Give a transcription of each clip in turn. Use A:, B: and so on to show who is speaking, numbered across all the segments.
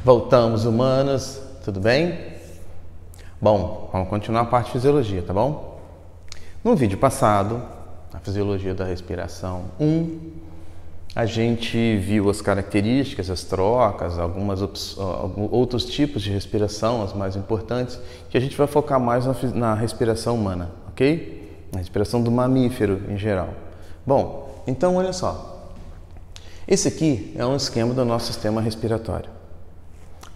A: Voltamos, humanos, tudo bem? Bom, vamos continuar a parte de fisiologia, tá bom? No vídeo passado, a fisiologia da respiração 1, a gente viu as características, as trocas, alguns outros tipos de respiração, as mais importantes, que a gente vai focar mais na respiração humana, ok? Na respiração do mamífero em geral. Bom, então olha só. Esse aqui é um esquema do nosso sistema respiratório.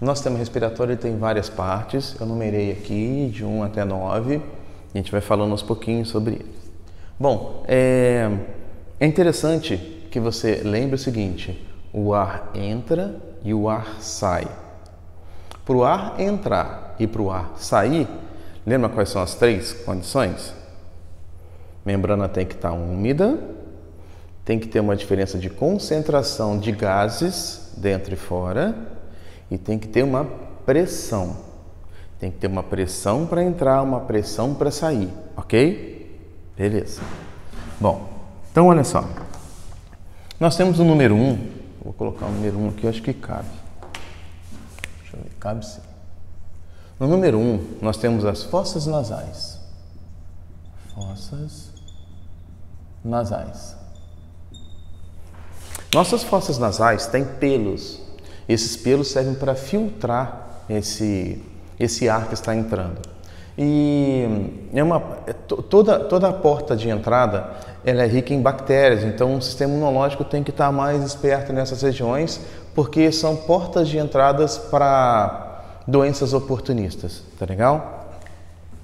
A: O nosso sistema respiratório tem várias partes, eu numerei aqui de 1 até 9, e a gente vai falando aos pouquinhos sobre eles. Bom, é interessante que você lembre o seguinte: o ar entra e o ar sai. Para o ar entrar e para o ar sair, lembra quais são as 3 condições? Membrana tem que estar úmida, tem que ter uma diferença de concentração de gases dentro e fora, e tem que ter uma pressão. Tem que ter uma pressão para entrar, uma pressão para sair, ok? Beleza. Bom, então olha só. Nós temos o número 1, vou colocar o número 1 aqui, eu acho que cabe. Deixa eu ver, cabe sim. No número 1, nós temos as fossas nasais. Fossas nasais. Nossas fossas nasais têm pelos. Esses pelos servem para filtrar esse ar que está entrando. E toda a porta de entrada ela é rica em bactérias, então o sistema imunológico tem que estar mais esperto nessas regiões, porque são portas de entradas para doenças oportunistas, tá legal?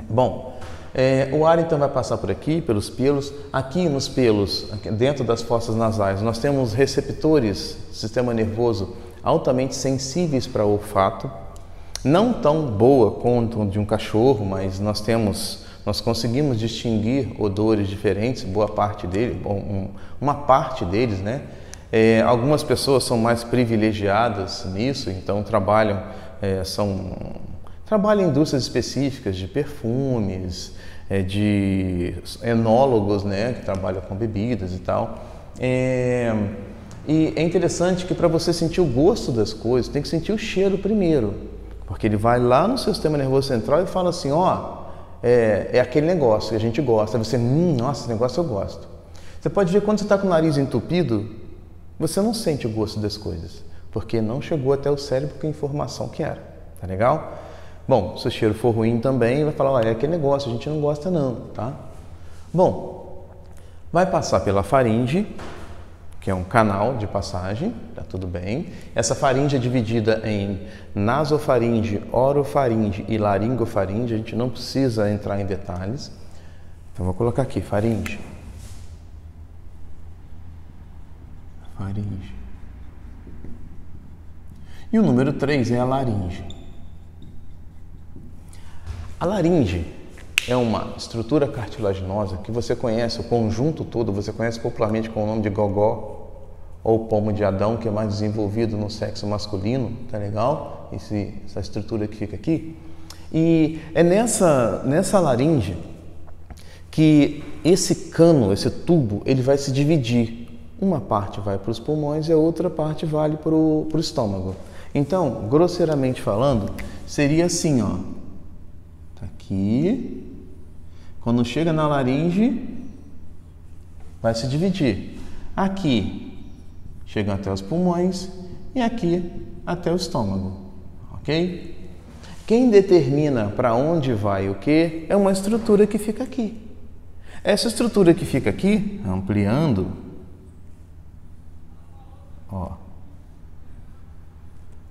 A: Bom, o ar então vai passar por aqui, pelos pelos. Aqui nos pelos, dentro das fossas nasais, nós temos receptores do sistema nervoso altamente sensíveis para o olfato, não tão boa quanto de um cachorro, mas nós conseguimos distinguir odores diferentes, boa parte deles, uma parte deles, né? Algumas pessoas são mais privilegiadas nisso, então trabalham em indústrias específicas de perfumes, de enólogos, né, que trabalham com bebidas e tal. E é interessante que para você sentir o gosto das coisas, tem que sentir o cheiro primeiro, porque ele vai lá no seu sistema nervoso central e fala assim, ó, é aquele negócio que a gente gosta. Aí você, nossa, esse negócio eu gosto. Você pode ver quando você está com o nariz entupido, você não sente o gosto das coisas, porque não chegou até o cérebro com a informação que era, tá legal? Bom, se o cheiro for ruim também, vai falar, é aquele negócio, a gente não gosta não, tá? Bom, vai passar pela faringe, que é um canal de passagem, tá tudo bem. Essa faringe é dividida em nasofaringe, orofaringe e laringofaringe, a gente não precisa entrar em detalhes. Então vou colocar aqui, faringe. Faringe. E o número 3 é a laringe. A laringe é uma estrutura cartilaginosa que você conhece, o conjunto todo, você conhece popularmente com o nome de gogó ou pomo de Adão, que é mais desenvolvido no sexo masculino, tá legal? Essa estrutura que fica aqui. E é nessa laringe que esse cano, esse tubo, ele vai se dividir. Uma parte vai para os pulmões e a outra parte vai para o estômago. Então, grosseiramente falando, seria assim, ó. Tá aqui. Quando chega na laringe, vai se dividir. Aqui chega até os pulmões e aqui até o estômago, ok? Quem determina para onde vai o que é uma estrutura que fica aqui. Essa estrutura que fica aqui, ampliando, ó,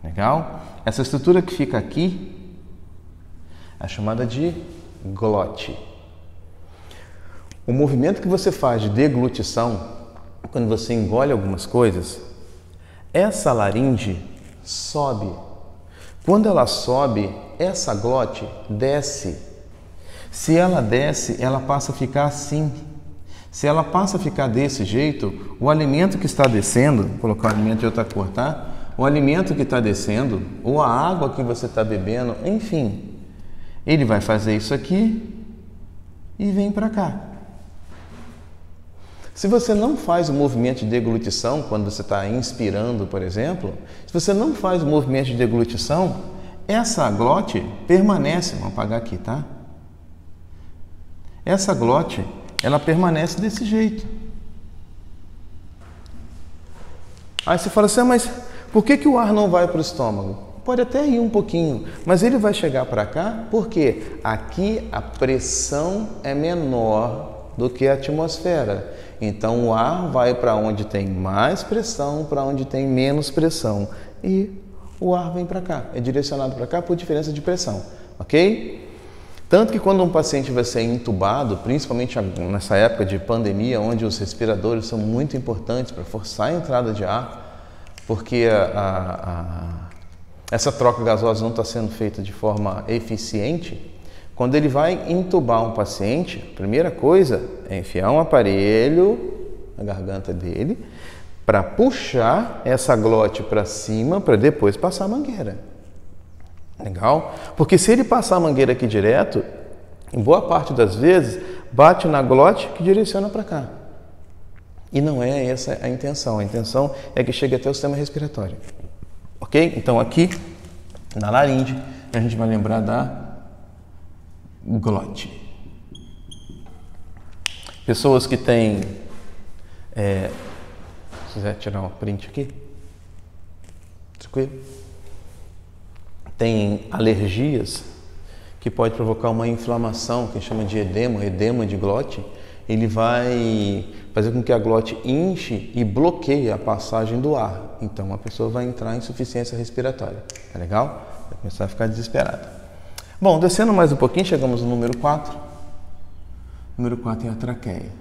A: legal? Essa estrutura que fica aqui é chamada de glote. O movimento que você faz de deglutição, quando você engole algumas coisas, essa laringe sobe. Quando ela sobe, essa glote desce. Se ela desce, ela passa a ficar assim. Se ela passa a ficar desse jeito, o alimento que está descendo, vou colocar o alimento de outra cor, tá? O alimento que está descendo, ou a água que você está bebendo, enfim, ele vai fazer isso aqui e vem para cá. Se você não faz o movimento de deglutição, quando você está inspirando, por exemplo, se você não faz o movimento de deglutição, essa glote permanece, vamos apagar aqui, tá? Essa glote, ela permanece desse jeito. Aí você fala assim, mas por que o ar não vai para o estômago? Pode até ir um pouquinho, mas ele vai chegar para cá porque aqui a pressão é menor do que a atmosfera. Então o ar vai para onde tem mais pressão, para onde tem menos pressão. E o ar vem para cá, é direcionado para cá por diferença de pressão, ok? Tanto que quando um paciente vai ser entubado, principalmente nessa época de pandemia, onde os respiradores são muito importantes para forçar a entrada de ar, porque essa troca gasosa não está sendo feita de forma eficiente, quando ele vai entubar um paciente, a primeira coisa é enfiar um aparelho na garganta dele para puxar essa glote para cima para depois passar a mangueira. Legal? Porque se ele passar a mangueira aqui direto, em boa parte das vezes, bate na glote que direciona para cá. E não é essa a intenção. A intenção é que chegue até o sistema respiratório. Ok? Então aqui, na laringe, a gente vai lembrar da glote. Pessoas que têm... se quiser tirar um print aqui. Tranquilo? Tem alergias que pode provocar uma inflamação, que chama de edema de glote. Ele vai fazer com que a glote inche e bloqueie a passagem do ar. Então a pessoa vai entrar em insuficiência respiratória. Tá legal? Vai começar a ficar desesperada. Bom, descendo mais um pouquinho, chegamos no número 4. O número 4 é a traqueia.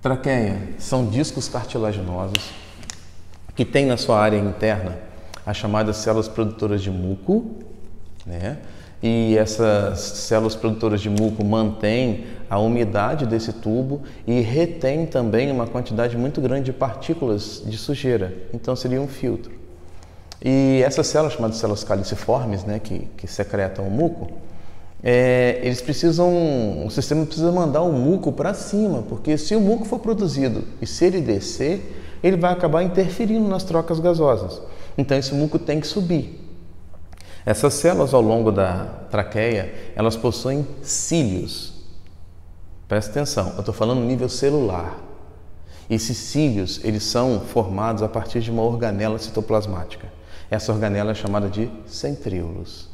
A: Traqueia são discos cartilaginosos que tem na sua área interna as chamadas células produtoras de muco, né? E essas células produtoras de muco mantêm a umidade desse tubo e retém também uma quantidade muito grande de partículas de sujeira. Então seria um filtro. E essas células, chamadas células caliciformes, né, que secretam o muco, o sistema precisa mandar o muco para cima, porque se o muco for produzido e se ele descer, ele vai acabar interferindo nas trocas gasosas. Então esse muco tem que subir. Essas células ao longo da traqueia, elas possuem cílios. Presta atenção, eu estou falando no nível celular. Esses cílios, eles são formados a partir de uma organela citoplasmática. Essa organela é chamada de centríolos.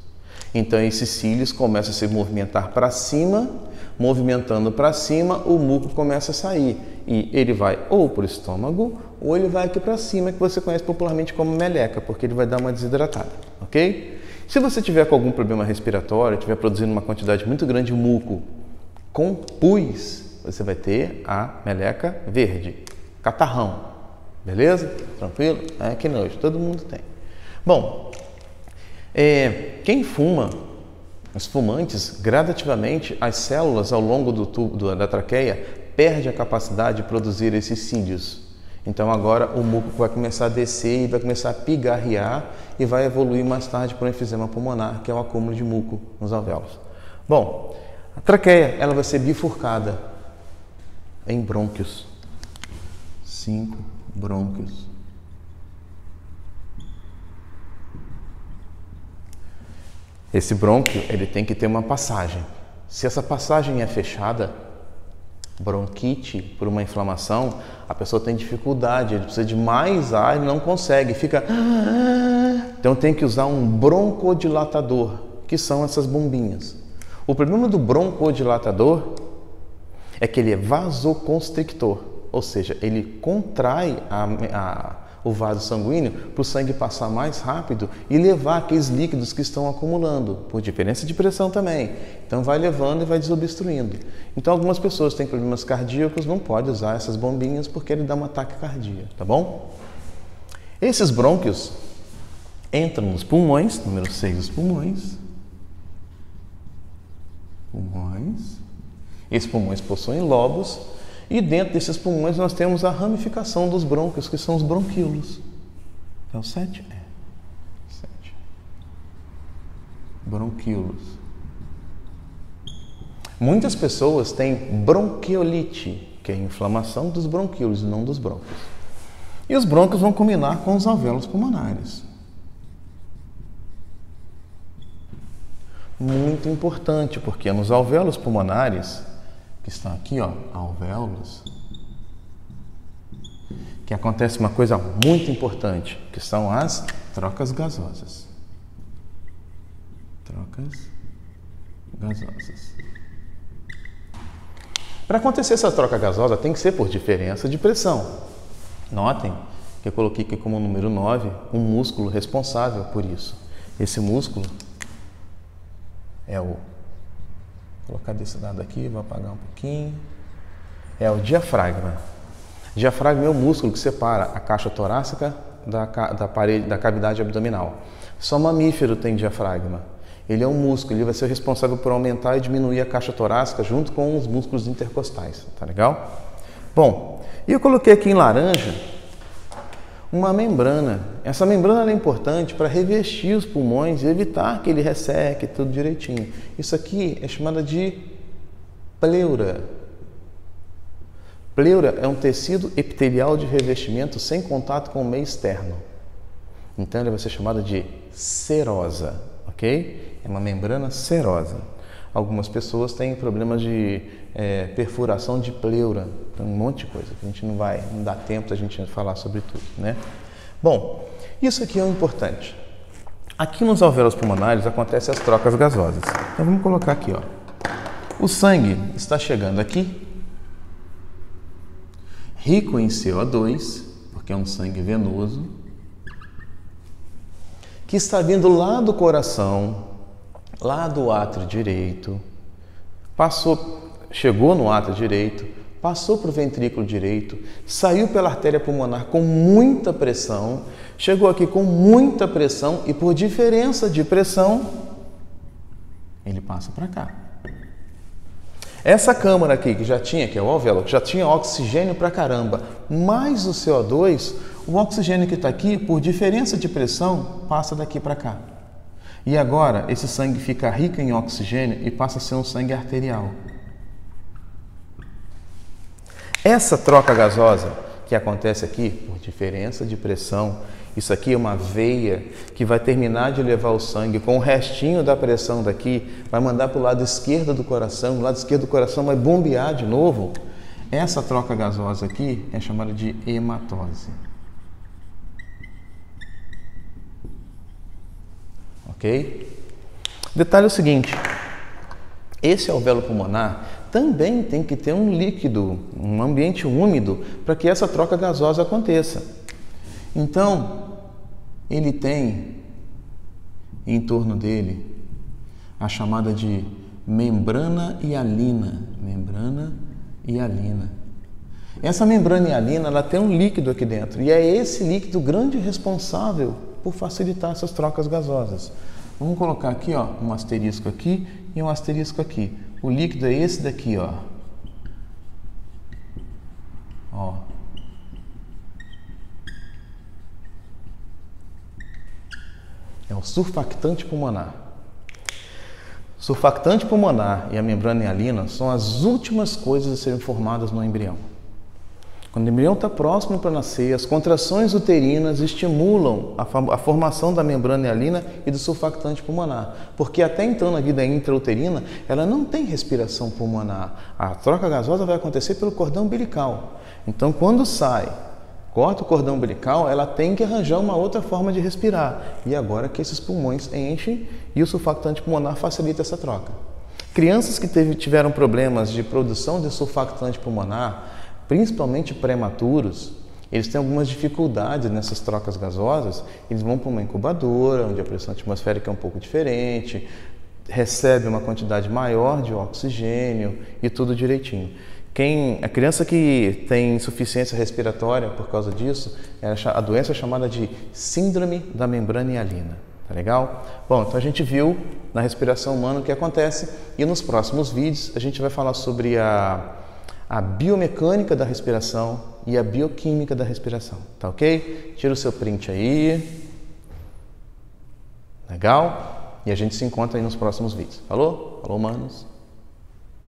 A: Então esses cílios começam a se movimentar para cima, movimentando para cima, o muco começa a sair. E ele vai ou para o estômago, ou ele vai aqui para cima, que você conhece popularmente como meleca, porque ele vai dar uma desidratada, ok? Se você tiver com algum problema respiratório, estiver produzindo uma quantidade muito grande de muco com pus, você vai ter a meleca verde, catarrão, beleza? Tranquilo? Que nojo, todo mundo tem. Bom, quem fuma, os fumantes, gradativamente as células ao longo do tubo da traqueia perdem a capacidade de produzir esses cílios. Então agora o muco vai começar a descer e vai começar a pigarrear e vai evoluir mais tarde para o enfisema pulmonar, que é o acúmulo de muco nos alvéolos. Bom, a traqueia ela vai ser bifurcada em brônquios. 5 brônquios. Esse brônquio ele tem que ter uma passagem. Se essa passagem é fechada, bronquite por uma inflamação, a pessoa tem dificuldade, ele precisa de mais ar e não consegue, fica... Então tem que usar um broncodilatador, que são essas bombinhas. O problema do broncodilatador é que ele é vasoconstrictor, ou seja, ele contrai o vaso sanguíneo para o sangue passar mais rápido e levar aqueles líquidos que estão acumulando, por diferença de pressão também. Então vai levando e vai desobstruindo. Então algumas pessoas têm problemas cardíacos, não pode usar essas bombinhas porque ele dá um ataque cardíaco, tá bom? Esses brônquios entram nos pulmões, número 6 os pulmões. Esses pulmões possuem lobos. E dentro desses pulmões nós temos a ramificação dos brônquios, que são os bronquíolos. É o 7? 7. Bronquíolos. Muitas pessoas têm bronquiolite, que é a inflamação dos bronquíolos, não dos brônquios. E os brônquios vão combinar com os alvéolos pulmonares. Muito importante, porque nos alvéolos pulmonares, que estão aqui, ó, alvéolos, que acontece uma coisa muito importante, que são as trocas gasosas. Trocas gasosas. Para acontecer essa troca gasosa, tem que ser por diferença de pressão. Notem que eu coloquei aqui como número 9 um músculo responsável por isso. Esse músculo é o... Vou colocar desse lado aqui, vou apagar um pouquinho. É o diafragma. O diafragma é o músculo que separa a caixa torácica da cavidade abdominal. Só mamífero tem diafragma. Ele é um músculo, ele vai ser responsável por aumentar e diminuir a caixa torácica junto com os músculos intercostais, tá legal? Bom, e eu coloquei aqui em laranja uma membrana. Essa membrana é importante para revestir os pulmões e evitar que ele resseque tudo direitinho. Isso aqui é chamada de pleura. Pleura é um tecido epitelial de revestimento sem contato com o meio externo. Então ele vai ser chamado de serosa, ok? É uma membrana serosa. Algumas pessoas têm problemas de perfuração de pleura, tem um monte de coisa que a gente não dá tempo da gente falar sobre tudo, né? Bom, isso aqui é o importante. Aqui nos alvéolos pulmonares acontecem as trocas gasosas. Então vamos colocar aqui, ó. O sangue está chegando aqui, rico em CO2, porque é um sangue venoso, que está vindo lá do coração, lá do átrio direito, chegou no átrio direito, passou para o ventrículo direito, saiu pela artéria pulmonar com muita pressão, chegou aqui com muita pressão e por diferença de pressão, ele passa para cá. Essa câmara aqui que é o alvéolo, que já tinha oxigênio pra caramba, mais o CO2, o oxigênio que está aqui, por diferença de pressão, passa daqui para cá. E agora, esse sangue fica rico em oxigênio e passa a ser um sangue arterial. Essa troca gasosa que acontece aqui, por diferença de pressão, isso aqui é uma veia que vai terminar de levar o sangue com o restinho da pressão daqui, vai mandar para o lado esquerdo do coração, o lado esquerdo do coração vai bombear de novo. Essa troca gasosa aqui é chamada de hematose. Ok? Detalhe é o seguinte, esse alvéolo pulmonar também tem que ter um líquido, um ambiente úmido, para que essa troca gasosa aconteça. Então, ele tem em torno dele a chamada de membrana hialina. Membrana hialina. Essa membrana hialina, ela tem um líquido aqui dentro, e é esse líquido grande responsável por facilitar essas trocas gasosas. Vamos colocar aqui, ó, um asterisco aqui e um asterisco aqui. O líquido é esse daqui, ó. Ó. É o surfactante pulmonar. Surfactante pulmonar e a membrana hialina são as últimas coisas a serem formadas no embrião. Quando o embrião está próximo para nascer, as contrações uterinas estimulam a formação da membrana hialina e do surfactante pulmonar, porque até então na vida intrauterina ela não tem respiração pulmonar. A troca gasosa vai acontecer pelo cordão umbilical. Então quando corta o cordão umbilical, ela tem que arranjar uma outra forma de respirar. E agora que esses pulmões enchem e o surfactante pulmonar facilita essa troca. Crianças que tiveram problemas de produção de surfactante pulmonar, principalmente prematuros, eles têm algumas dificuldades nessas trocas gasosas, eles vão para uma incubadora, onde a pressão atmosférica é um pouco diferente, recebe uma quantidade maior de oxigênio e tudo direitinho. A criança que tem insuficiência respiratória por causa disso, a doença é chamada de síndrome da membrana hialina. Tá legal? Bom, então a gente viu na respiração humana o que acontece e nos próximos vídeos a gente vai falar sobre a biomecânica da respiração e a bioquímica da respiração, tá ok? Tira o seu print aí. Legal? E a gente se encontra aí nos próximos vídeos. Falou? Falou, manos?